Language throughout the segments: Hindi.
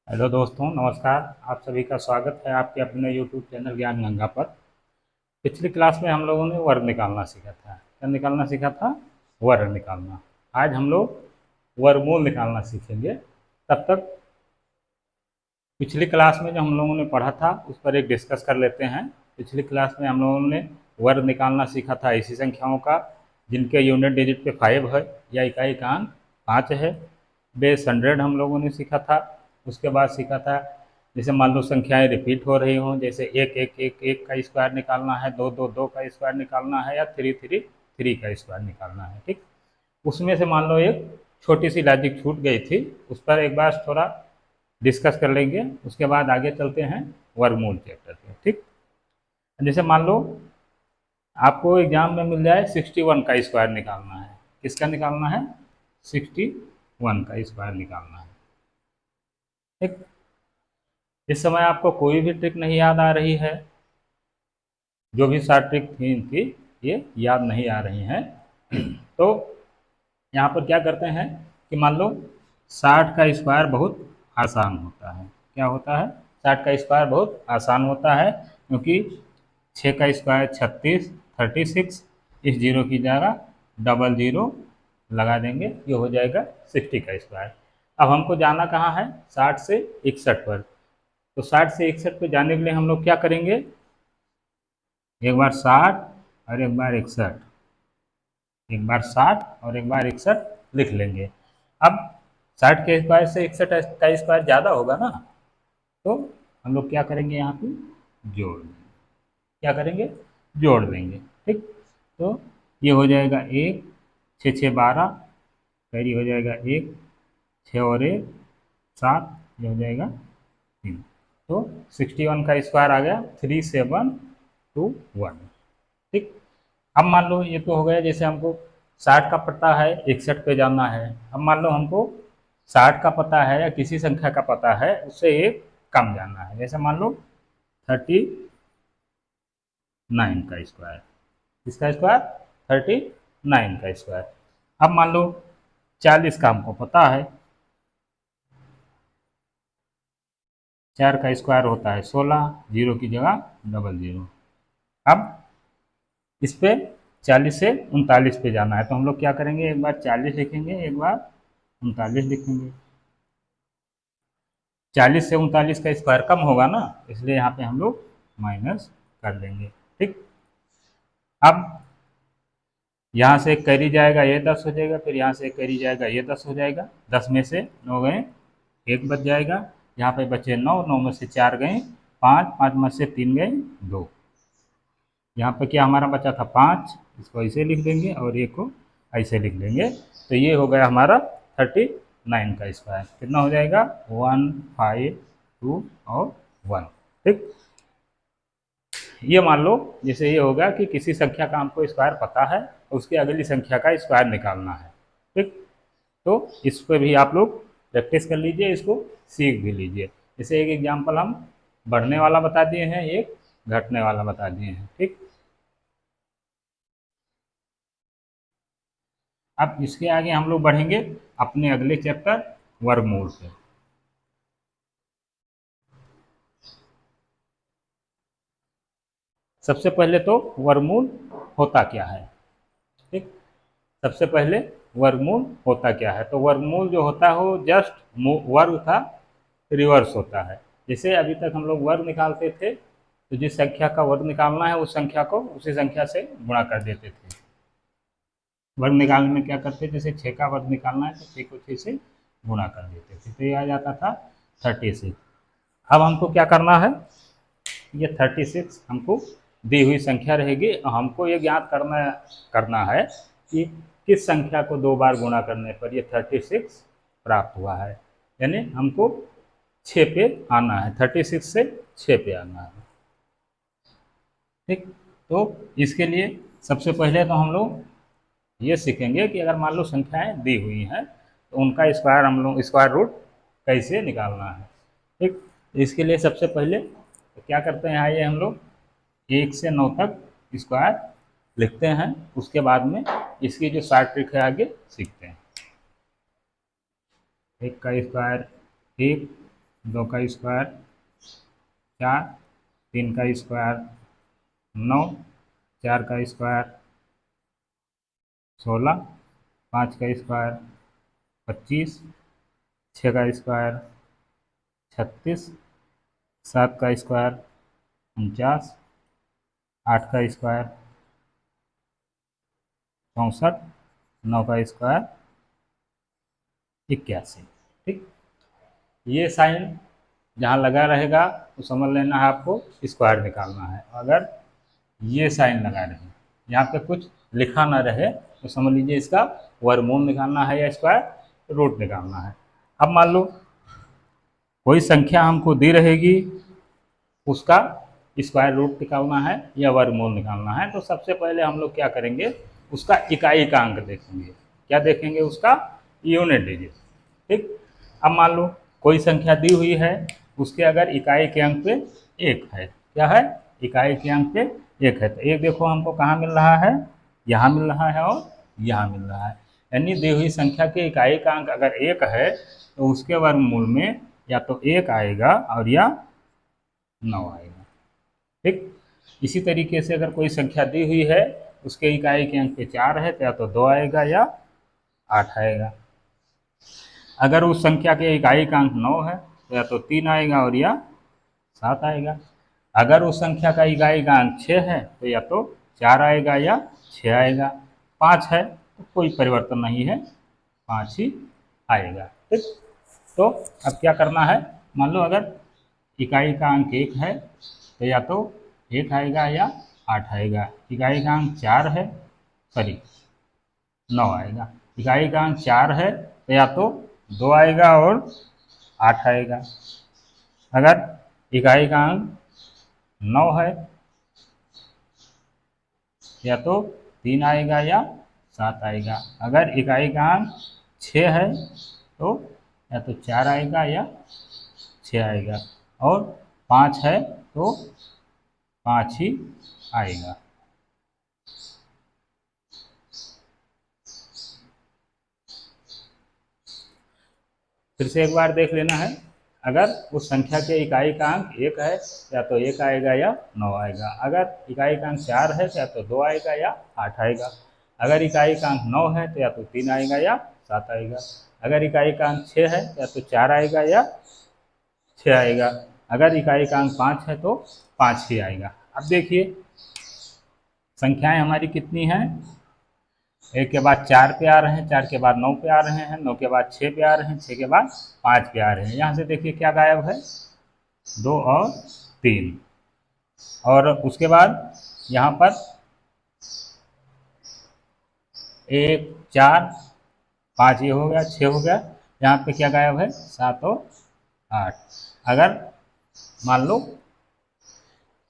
हेलो दोस्तों, नमस्कार। आप सभी का स्वागत है आपके अपने यूट्यूब चैनल ज्ञान गंगा पर। पिछली क्लास में हम लोगों ने वर्ग निकालना सीखा था। क्या निकालना सीखा था? वर्ग निकालना। आज हम लोग वर्गमूल निकालना सीखेंगे। तब तक पिछली क्लास में जो हम लोगों ने पढ़ा था उस पर एक डिस्कस कर लेते हैं। पिछली क्लास में हम लोगों ने वर्ग निकालना सीखा था ऐसी संख्याओं का जिनके यूनिट डिजिट पे 5 है या इकाई का अंक 5 है। बेस 100 हम लोगों ने सीखा था। उसके बाद सीखा था जैसे मान लो संख्याएं रिपीट हो रही हों, जैसे एक एक एक एक का स्क्वायर निकालना है, दो दो दो का स्क्वायर निकालना है, या थ्री थ्री थ्री का स्क्वायर निकालना है। ठीक, उसमें से मान लो एक छोटी सी लॉजिक छूट गई थी, उस पर एक बार थोड़ा डिस्कस कर लेंगे। उसके बाद आगे चलते हैं वर्गमूल चैप्टर पे। ठीक, जैसे मान लो आपको एग्जाम में मिल जाए 61 का स्क्वायर निकालना है। किसका निकालना है? 61 का स्क्वायर निकालना है। ठीक, इस समय आपको कोई भी ट्रिक नहीं याद आ रही है। जो भी सात ट्रिक थी इनकी ये याद नहीं आ रही हैं। तो यहाँ पर क्या करते हैं कि मान लो 60 का स्क्वायर बहुत आसान होता है। क्या होता है? 60 का स्क्वायर बहुत आसान होता है, क्योंकि 6 का स्क्वायर 36, 36। इस जीरो की जगह डबल जीरो लगा देंगे, ये हो जाएगा 60 का स्क्वायर। अब हमको जाना कहाँ है? 60 से 61 पर। तो 60 से 61 पे जाने के लिए हम लोग क्या करेंगे? एक बार 60 और एक बार 61, एक बार 60 और एक बार 61 लिख लेंगे। अब 60 के स्क्वायर से 61 का स्क्वायर ज़्यादा होगा ना, तो हम लोग क्या करेंगे? यहाँ पे जोड़ देंगे। क्या करेंगे? जोड़ देंगे। ठीक, तो ये हो जाएगा एक, छः छः 12, कैरी हो जाएगा एक, छः और एक 7, ये हो जाएगा 3। तो 61 का स्क्वायर आ गया 3721। ठीक, अब मान लो ये तो हो गया, जैसे हमको 60 का पता है, 61 पे जाना है। अब मान लो हमको 60 का पता है या किसी संख्या का पता है, उससे एक कम जाना है। जैसे मान लो 39 का स्क्वायर। इसका स्क्वायर 39 का स्क्वायर। अब मान लो 40 का हमको पता है, 4 का स्क्वायर होता है 16, जीरो की जगह डबल जीरो। अब इस पे 40 से 39 पे जाना है, तो हम लोग क्या करेंगे? एक बार 40 लिखेंगे, एक बार 39 लिखेंगे। 40 से 39 का स्क्वायर कम होगा ना, इसलिए यहाँ पे हम लोग माइनस कर देंगे। ठीक, अब यहाँ से एक कैरी जाएगा, ये 10 हो जाएगा, फिर यहाँ से एक कैरी जाएगा, ये 10 हो जाएगा। 10 में से 9 गए, एक बच जाएगा। यहाँ पे बचे 9, 9 में से 4 गए 5, 5 में से 3 गए 2। यहाँ पे क्या हमारा बचा था? 5। इसको ऐसे लिख देंगे और एक को ऐसे लिख देंगे। तो ये हो गया हमारा 39 का स्क्वायर। कितना हो जाएगा? 1, 5, 2 और 1। ठीक, ये मान लो जैसे ये होगा कि किसी संख्या का हमको स्क्वायर पता है, उसकी अगली संख्या का स्क्वायर निकालना है। ठीक, तो इस पर भी आप लोग प्रैक्टिस कर लीजिए, इसको सीख भी लीजिए। जैसे एक एग्जाम्पल हम बढ़ने वाला बता दिए हैं, एक घटने वाला बता दिए हैं। ठीक, अब इसके आगे हम लोग बढ़ेंगे अपने अगले चैप्टर वर्गमूल पे। सबसे पहले तो वर्गमूल होता क्या है? ठीक, सबसे पहले वर्गमूल होता क्या है? तो वर्गमूल जो होता है वो जस्ट वर्ग का रिवर्स होता है। जैसे अभी तक हम लोग वर्ग निकालते थे, तो जिस संख्या का वर्ग निकालना है उस संख्या को उसी संख्या से गुणा कर देते थे। वर्ग निकालने में क्या करते थे? जैसे 6 का वर्ग निकालना है तो 6 को 6 से गुणा कर देते थे, तो ये आ जाता था 36। अब हमको क्या करना है? ये 36 हमको दी हुई संख्या रहेगी, हमको ये ज्ञात करना करना है कि किस संख्या को 2 बार गुणा करने पर ये 36 प्राप्त हुआ है। यानी हमको 6 पे आना है, 36 से 6 पे आना है। ठीक, तो इसके लिए सबसे पहले तो हम लोग ये सीखेंगे कि अगर मान लो संख्याएं दी हुई हैं तो उनका स्क्वायर हम लोग स्क्वायर रूट कैसे निकालना है। ठीक, इसके लिए सबसे पहले तो क्या करते हैं, आइए हम लोग 1 से 9 तक स्क्वायर लिखते हैं। उसके बाद में इसकी जो शॉर्ट ट्रिक है आगे सीखते हैं। 1 का स्क्वायर 1, 2 का स्क्वायर 4, 3 का स्क्वायर 9, 4 का स्क्वायर 16, 5 का स्क्वायर 25, 6 का स्क्वायर 36, 7 का स्क्वायर 49, 8 का स्क्वायर 64, 9 का स्क्वायर 81। ठीक, ये साइन जहाँ लगा रहेगा तो समझ लेना है आपको स्क्वायर निकालना है। अगर ये साइन लगा रहे, यहाँ पे कुछ लिखा ना रहे तो समझ लीजिए इसका वर्गमूल निकालना है या स्क्वायर रूट निकालना है। अब मान लो कोई संख्या हमको दी रहेगी, उसका स्क्वायर रूट निकालना है या वर्गमूल निकालना है, तो सबसे पहले हम लोग क्या करेंगे, उसका इकाई का अंक देखेंगे। क्या देखेंगे? उसका यूनिट डिजिट। ठीक, अब मान लो कोई संख्या दी हुई है, उसके अगर इकाई के अंक पे 1 है, क्या है? इकाई के अंक पे 1 है, तो एक देखो हमको कहाँ मिल रहा है, यहाँ मिल रहा है और यहाँ मिल रहा है। यानी दी हुई संख्या के इकाई का अंक अगर 1 है तो उसके वर्गमूल में या तो 1 आएगा और या 9 आएगा। ठीक, इसी तरीके से अगर कोई संख्या दी हुई है, उसके इकाई के अंक पे 4 है तो या तो 2 आएगा या 8 आएगा। अगर उस संख्या के इकाई का अंक 9 है तो या तो 3 आएगा और या 7 आएगा। अगर उस संख्या का इकाई का अंक 6 है तो या तो 4 आएगा या 6 आएगा। 5 है तो कोई परिवर्तन नहीं है, 5 ही आएगा। ठीक, तो अब क्या करना है, मान लो अगर इकाई का अंक 1 है तो या तो 1 आएगा या 8 आएगा। इकाई का अंक 4 है, सॉरी 9 आएगा। इकाई का अंक 4 है तो या तो 2 आएगा और 8 आएगा। अगर इकाई का अंक 9 है या तो 3 आएगा या 7 आएगा। अगर इकाई का अंक 6 है तो या तो 4 आएगा या 6 आएगा। और 5 है तो 5 ही आएगा। फिर से एक बार देख लेना है, अगर उस संख्या के इकाई का अंक 1 है या तो 1 आएगा या 9 आएगा। अगर इकाई का अंक 4 है तो या तो 2 आएगा या 8 आएगा। अगर इकाई का अंक 9 है तो या तो 3 आएगा या 7 आएगा। अगर इकाई का अंक 6 है तो या तो 4 आएगा या 6 आएगा। अगर इकाई का अंक 5 है तो 5 ही आएगा। अब देखिए संख्याएं हमारी कितनी हैं, 1 के बाद 4 पे आ रहे हैं, 4 के बाद 9 पे आ रहे हैं, 9 के बाद 6 पे आ रहे हैं, 6 के बाद 5 पे आ रहे हैं। यहाँ से देखिए क्या गायब है, 2 और 3। और उसके बाद यहाँ पर 1 4 5 ये हो गया, 6 हो गया। यहाँ पे क्या गायब है, 7 और 8। अगर मान लो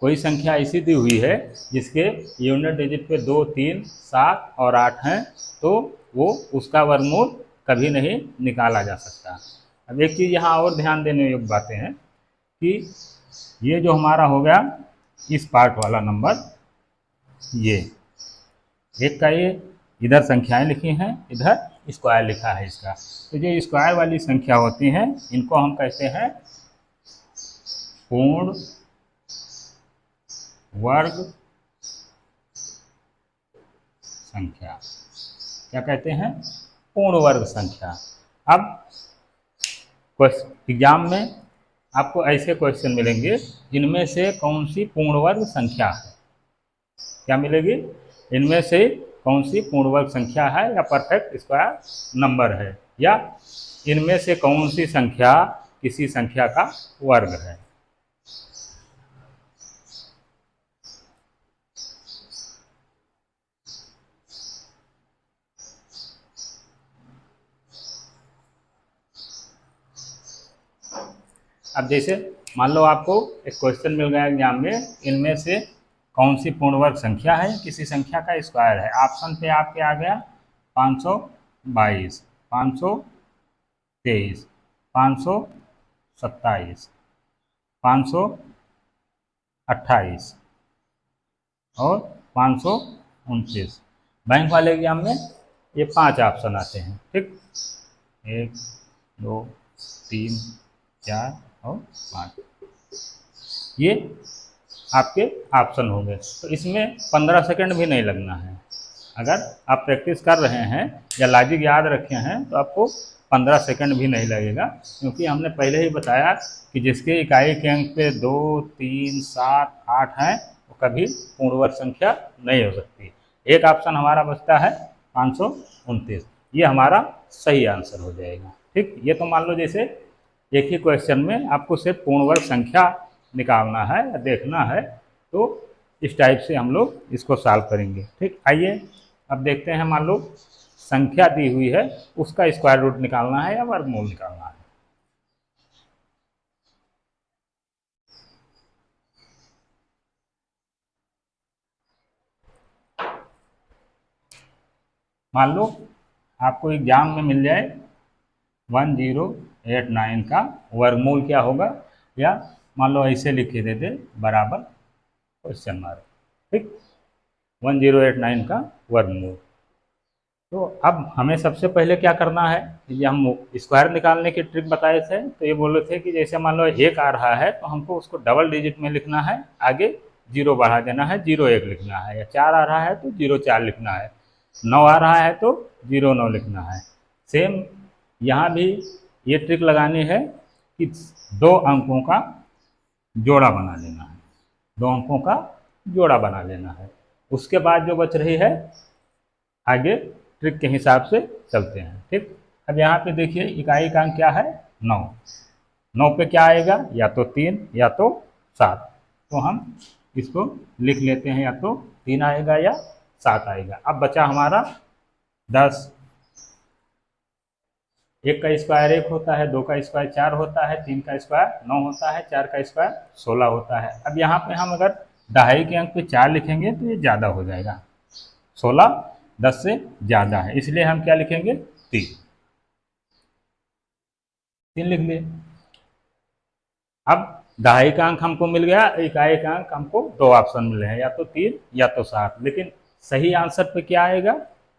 कोई संख्या ऐसी दी हुई है जिसके यूनिट डिजिट पे 2 3 7 और 8 हैं, तो वो उसका वर्गमूल कभी नहीं निकाला जा सकता। अब एक चीज़ यहाँ और ध्यान देने योग्य बातें हैं कि ये जो हमारा हो गया इस पार्ट वाला नंबर, ये एक का ये इधर संख्याएं लिखी हैं, इधर स्क्वायर लिखा है इसका। तो जो स्क्वायर वाली संख्या होती हैं इनको हम कहते हैं पूर्ण वर्ग संख्या। क्या कहते हैं? पूर्ण वर्ग संख्या। अब एग्जाम में आपको ऐसे क्वेश्चन मिलेंगे जिनमें से कौन सी पूर्ण वर्ग संख्या है। क्या मिलेगी? इनमें से कौन सी पूर्ण वर्ग संख्या है या परफेक्ट स्क्वायर नंबर है, या इनमें से कौन सी संख्या किसी संख्या का वर्ग है। अब जैसे मान लो आपको एक क्वेश्चन मिल गया एग्जाम में, इनमें से कौन सी पूर्ण वर्ग संख्या है, किसी संख्या का स्क्वायर है। ऑप्शन पे आपके आ गया 522, 523, 527, 528 और 529। बैंक वाले एग्जाम में ये 5 ऑप्शन आते हैं। ठीक, 1 2 3 4 और 5, ये आपके ऑप्शन हो गए। तो इसमें 15 सेकंड भी नहीं लगना है। अगर आप प्रैक्टिस कर रहे हैं या लॉजिक याद रखे हैं तो आपको 15 सेकंड भी नहीं लगेगा, क्योंकि हमने पहले ही बताया कि जिसके इकाई के अंक पे 2, 3, 7, 8 हैं वो कभी पूर्ण वर्ग संख्या नहीं हो सकती। एक ऑप्शन हमारा बचता है 529, ये हमारा सही आंसर हो जाएगा। ठीक, ये तो मान लो जैसे एक ही क्वेश्चन में आपको सिर्फ पूर्ण वर्ग संख्या निकालना है या देखना है, तो इस टाइप से हम लोग इसको सॉल्व करेंगे। ठीक, आइए अब देखते हैं, मान लो संख्या दी हुई है, उसका स्क्वायर रूट निकालना है या वर्गमूल निकालना है। मान लो आपको एग्जाम में मिल जाए 1089 का वर्गमूल क्या होगा, या मान लो ऐसे लिखे देते बराबर क्वेश्चन मार्क। ठीक, 1089 का वर्गमूल। तो अब हमें सबसे पहले क्या करना है, ये हम स्क्वायर निकालने की ट्रिक बताए थे, तो ये बोले थे कि जैसे मान लो 1 आ रहा है तो हमको उसको डबल डिजिट में लिखना है, आगे 0 बढ़ा देना है, 0 1 लिखना है, या 4 आ रहा है तो 0 4 लिखना है, 9 आ रहा है तो 0 9 लिखना है। सेम यहाँ भी ये ट्रिक लगानी है कि 2 अंकों का जोड़ा बना लेना है, 2 अंकों का जोड़ा बना लेना है। उसके बाद जो बच रही है आगे ट्रिक के हिसाब से चलते हैं। ठीक, अब यहाँ पे देखिए इकाई का अंक क्या है, 9। 9 पे क्या आएगा, या तो 3 या तो 7। तो हम इसको लिख लेते हैं, या तो 3 आएगा या 7 आएगा। अब बचा हमारा 10। 1 का स्क्वायर 1 होता है, 2 का स्क्वायर 4 होता है, 3 का स्क्वायर 9 होता है, 4 का स्क्वायर 16 होता है। अब यहाँ पे हम अगर दहाई के अंक पे 4 लिखेंगे तो ये ज़्यादा हो जाएगा, 16 10 से ज़्यादा है, इसलिए हम क्या लिखेंगे, 3 लिख लिए। अब दहाई का अंक हमको मिल गया, इकाई का अंक हमको 2 ऑप्शन मिले हैं, या तो 3 या तो 7। लेकिन सही आंसर पे क्या आएगा,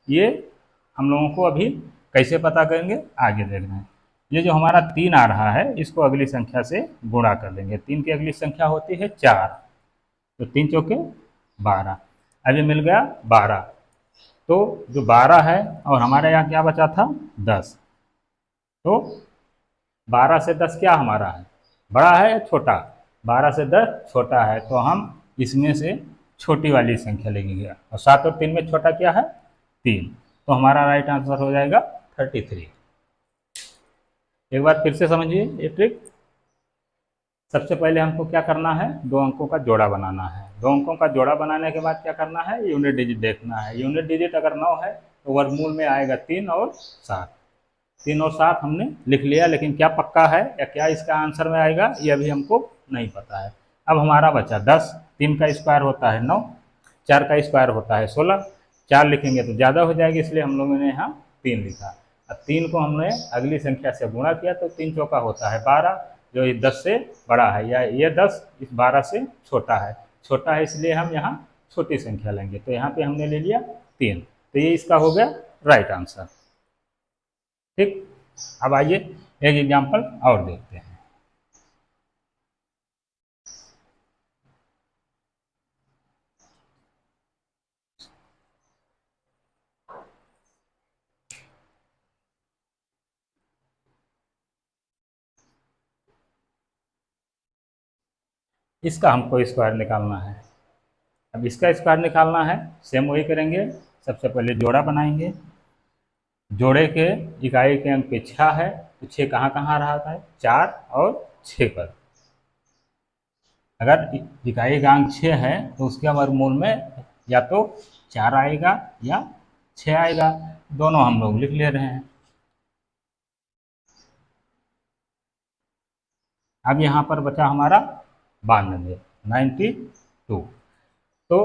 ये हम लोगों को अभी कैसे पता करेंगे, आगे देखना है। ये जो हमारा 3 आ रहा है इसको अगली संख्या से गुणा कर लेंगे। 3 की अगली संख्या होती है 4, तो 3 चौके 12। अभी मिल गया 12, तो जो 12 है और हमारे यहाँ क्या बचा था 10, तो 12 से 10 क्या हमारा है, बड़ा है या छोटा, 12 से 10 छोटा है, तो हम इसमें से छोटी वाली संख्या लेंगे। और 7 और 3 में छोटा क्या है, 3, तो हमारा राइट आंसर हो जाएगा 33। एक बार फिर से समझिए ये ट्रिक। सबसे पहले हमको क्या करना है, 2 अंकों का जोड़ा बनाना है। 2 अंकों का जोड़ा बनाने के बाद क्या करना है, यूनिट डिजिट देखना है। यूनिट डिजिट अगर 9 है तो वर्गमूल में आएगा 3 और 7। 3 और 7 हमने लिख लिया, लेकिन क्या पक्का है या क्या इसका आंसर में आएगा ये अभी हमको नहीं पता है। अब हमारा बचा 10। 3 का स्क्वायर होता है 9, 4 का स्क्वायर होता है 16। 4 लिखेंगे तो ज़्यादा हो जाएगी, इसलिए हम लोगों ने यहाँ 3 लिखा। अब 3 को हमने अगली संख्या से गुणा किया तो 3 चौका होता है 12, जो ये 10 से बड़ा है, या ये 10 इस 12 से छोटा है। छोटा है इसलिए हम यहाँ छोटी संख्या लेंगे, तो यहाँ पे हमने ले लिया 3, तो ये इसका हो गया राइट आंसर। ठीक, अब आइए एक एग्जाम्पल और देखते हैं। इसका हमको स्क्वायर निकालना है। अब इसका स्क्वायर निकालना है, सेम वही करेंगे। सबसे पहले जोड़ा बनाएंगे। जोड़े के इकाई के अंक पे 6 है, तो 6 कहाँ कहाँ रहा है, 4 और 6 पर। अगर इकाई का अंक 6 है तो उसके वर्गमूल में या तो 4 आएगा या 6 आएगा, दोनों हम लोग लिख ले रहे हैं। अब यहाँ पर बचा हमारा 92। तो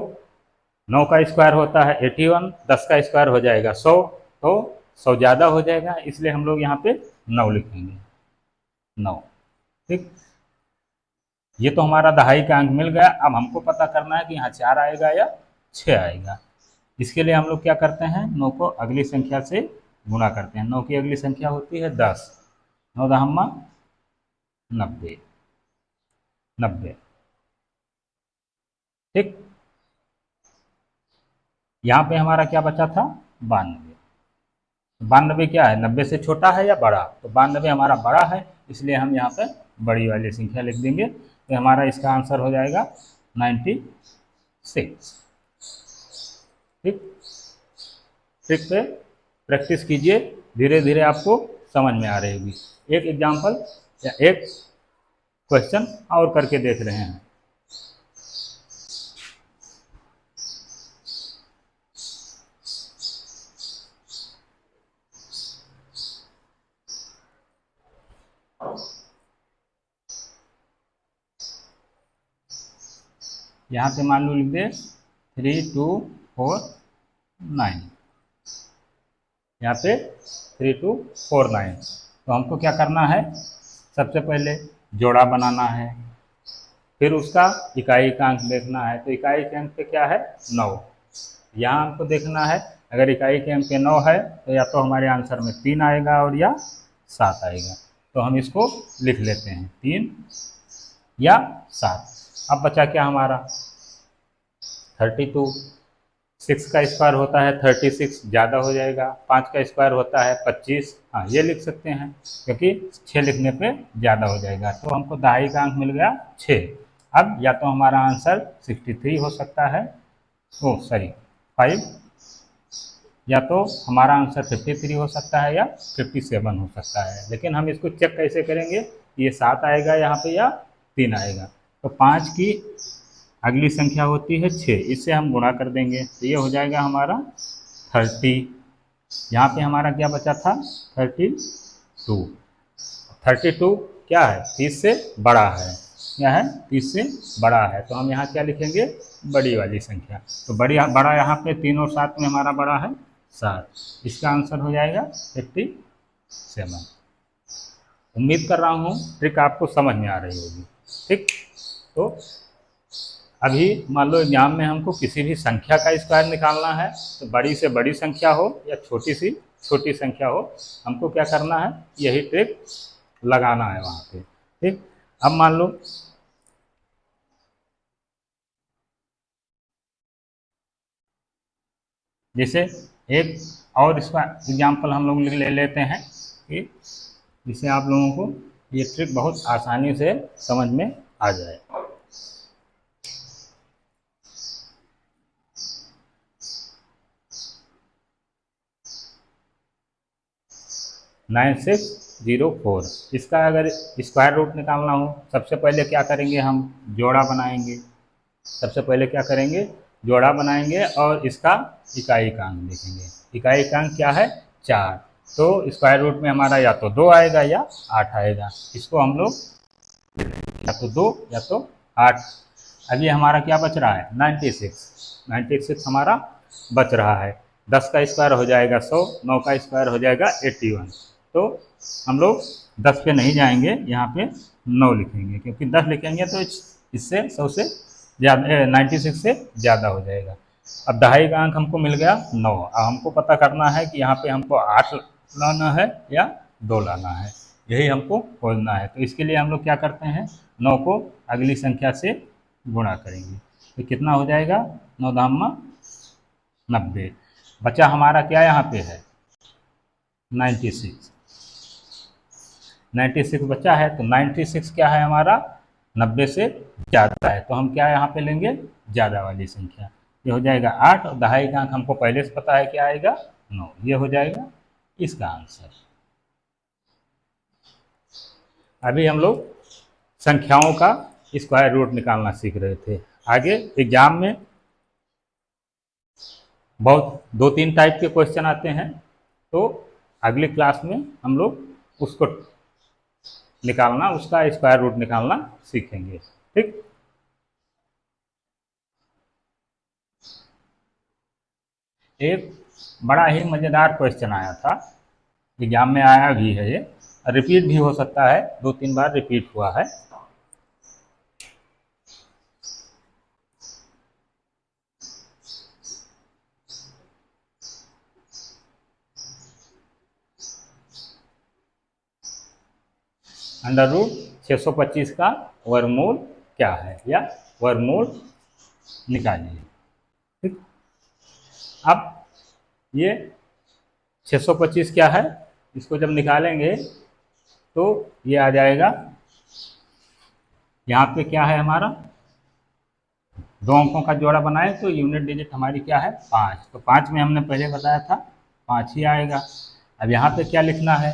9 का स्क्वायर होता है 81, 10 का स्क्वायर हो जाएगा 100, तो 100 ज़्यादा हो जाएगा, इसलिए हम लोग यहाँ पे 9 लिखेंगे, 9। ठीक, ये तो हमारा दहाई का अंक मिल गया। अब हमको पता करना है कि यहाँ 4 आएगा या 6 आएगा। इसके लिए हम लोग क्या करते हैं, 9 को अगली संख्या से गुणा करते हैं। 9 की अगली संख्या होती है 10, 9 दहम्मा 90, 90। ठीक, यहाँ पे हमारा क्या बचा था? 92। 92 क्या है? 90 से छोटा है या बड़ा? तो 92 हमारा बड़ा है, इसलिए हम यहाँ पे बड़ी वाली संख्या लिख देंगे। तो हमारा इसका आंसर हो जाएगा 96। ठीक, ट्रिक पे प्रैक्टिस कीजिए, धीरे धीरे आपको समझ में आ रही होगी। एक एग्जाम्पल या एक क्वेश्चन और करके देख रहे हैं। यहाँ पे मान लो लिख दे 3249, यहाँ पे 3249। तो हमको क्या करना है? सबसे पहले जोड़ा बनाना है, फिर उसका इकाई का अंक देखना है। तो इकाई के अंक पे क्या है? 9। यहाँ हमको देखना है, अगर इकाई के अंक पे 9 है तो या तो हमारे आंसर में 3 आएगा और या 7 आएगा। तो हम इसको लिख लेते हैं 3 या 7। अब बचा क्या हमारा? 32। 6 का स्क्वायर होता है 36, ज़्यादा हो जाएगा। 5 का स्क्वायर होता है 25, हाँ ये लिख सकते हैं, क्योंकि 6 लिखने पे ज़्यादा हो जाएगा। तो हमको दहाई का अंक मिल गया 6। अब या तो हमारा आंसर 63 हो सकता है, ओ सॉरी 5, या तो हमारा आंसर 53 हो सकता है या 57 हो सकता है। लेकिन हम इसको चेक कैसे करेंगे? ये 7 आएगा यहाँ पे या 3 आएगा। तो 5 की अगली संख्या होती है 6, इससे हम गुणा कर देंगे तो ये हो जाएगा हमारा 30। यहाँ पे हमारा क्या बचा था? 32। 32 क्या है? 30 से बड़ा है। क्या है? 30 से बड़ा है। तो हम यहाँ क्या लिखेंगे? बड़ी वाली संख्या। तो बड़ा यहाँ पे 3 और 7 में हमारा बड़ा है 7, इसका आंसर हो जाएगा 57। उम्मीद कर रहा हूँ ट्रिक आपको समझ में आ रही होगी। ठीक, तो अभी मान लो एग्जाम में हमको किसी भी संख्या का स्क्वायर निकालना है, तो बड़ी से बड़ी संख्या हो या छोटी सी छोटी संख्या हो, हमको क्या करना है? यही ट्रिक लगाना है वहाँ पे। ठीक, अब मान लो जैसे एक और इसका एग्जाम्पल हम लोग ले लेते हैं कि जिससे आप लोगों को ये ट्रिक बहुत आसानी से समझ में आ जाए। 9604, इसका अगर स्क्वायर रूट निकालना हो, सबसे पहले क्या करेंगे? हम जोड़ा बनाएंगे। सबसे पहले क्या करेंगे? जोड़ा बनाएंगे और इसका इकाई का अंक देखेंगे। इकाई का अंक क्या है? 4। तो स्क्वायर रूट में हमारा या तो 2 आएगा या 8 आएगा। इसको हम लोग या तो 2 या तो 8। अभी हमारा क्या बच रहा है? 96। 96 हमारा बच रहा है। 10 का स्क्वायर हो जाएगा 100, 9 का स्क्वायर हो जाएगा 81। तो हम लोग 10 पे नहीं जाएंगे, यहाँ पे 9 लिखेंगे, क्योंकि 10 लिखेंगे तो इससे 100 से ज़्यादा, 96 से ज़्यादा हो जाएगा। अब दहाई का अंक हमको मिल गया 9। अब हमको पता करना है कि यहाँ पे हमको 8 लाना है या 2 लाना है, यही हमको खोजना है। तो इसके लिए हम लोग क्या करते हैं? 9 को अगली संख्या से गुणा करेंगे, तो कितना हो जाएगा? 9 दामा 90। बचा हमारा क्या यहाँ पे है? 96। 96 बचा है, तो 96 क्या है हमारा? 90 से ज़्यादा है। तो हम क्या यहाँ पे लेंगे? ज़्यादा वाली संख्या। ये हो जाएगा 8, और दहाई का अंक हमको पहले से पता है क्या आएगा? 9। ये हो जाएगा इसका आंसर। अभी हम लोग संख्याओं का स्क्वायर रूट निकालना सीख रहे थे। आगे एग्जाम में बहुत 2-3 टाइप के क्वेश्चन आते हैं, तो अगली क्लास में हम लोग उसको निकालना, उसका स्क्वायर रूट निकालना सीखेंगे। ठीक, एक बड़ा ही मज़ेदार क्वेश्चन आया था, एग्जाम में आया भी है, ये रिपीट भी हो सकता है, 2-3 बार रिपीट हुआ है। अंडर रूट 625 का वर्गमूल क्या है, या वर्गमूल निकालिए। ठीक, अब ये 625 क्या है, इसको जब निकालेंगे तो ये आ जाएगा, यहाँ पे क्या है हमारा, दो अंकों का जोड़ा बनाए तो यूनिट डिजिट हमारी क्या है 5, तो 5 में हमने पहले बताया था 5 ही आएगा। अब यहाँ पे क्या लिखना है,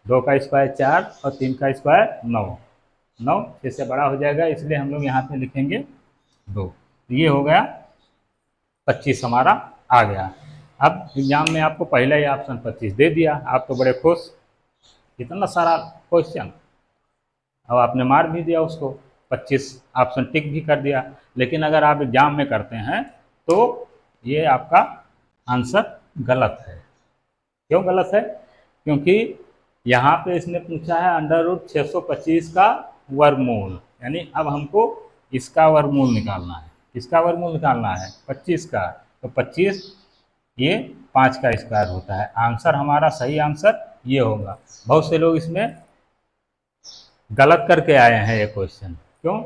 2 का स्क्वायर 4 और 3 का स्क्वायर 9, 9 6 से बड़ा हो जाएगा, इसलिए हम लोग यहाँ पे लिखेंगे 2। तो ये हो गया 25 हमारा आ गया। अब एग्जाम में आपको पहला ही ऑप्शन 25 दे दिया, आप तो बड़े खुश, इतना सारा क्वेश्चन, अब आपने मार भी दिया उसको, 25 ऑप्शन टिक भी कर दिया। लेकिन अगर आप एग्जाम में करते हैं तो ये आपका आंसर गलत है। क्यों गलत है, क्योंकि यहाँ पे इसने पूछा है √625 का वर्गमूल, यानी अब हमको इसका वर्गमूल निकालना है। किसका वर्गमूल निकालना है, 25 का, तो 25 ये 5 का स्क्वायर होता है। आंसर हमारा सही आंसर ये होगा। बहुत से लोग इसमें गलत करके आए हैं ये क्वेश्चन, क्यों,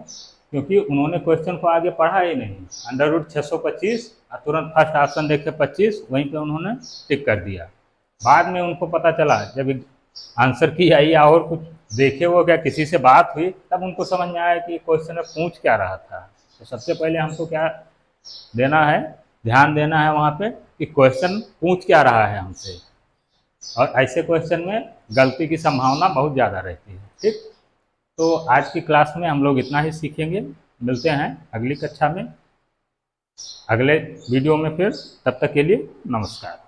क्योंकि उन्होंने क्वेश्चन को आगे पढ़ा ही नहीं, √625 तुरंत फर्स्ट ऑप्शन देख के 25 वहीं पे उन्होंने टिक कर दिया। बाद में उनको पता चला जब आंसर की आई या और कुछ देखे वो क्या किसी से बात हुई, तब उनको समझ में आया कि क्वेश्चन में पूछ क्या रहा था। तो सबसे पहले हमको क्या देना है, ध्यान देना है वहाँ पे कि क्वेश्चन पूछ क्या रहा है हमसे, और ऐसे क्वेश्चन में गलती की संभावना बहुत ज़्यादा रहती है। ठीक, तो आज की क्लास में हम लोग इतना ही सीखेंगे, मिलते हैं अगली कक्षा में अगले वीडियो में फिर, तब तक के लिए नमस्कार।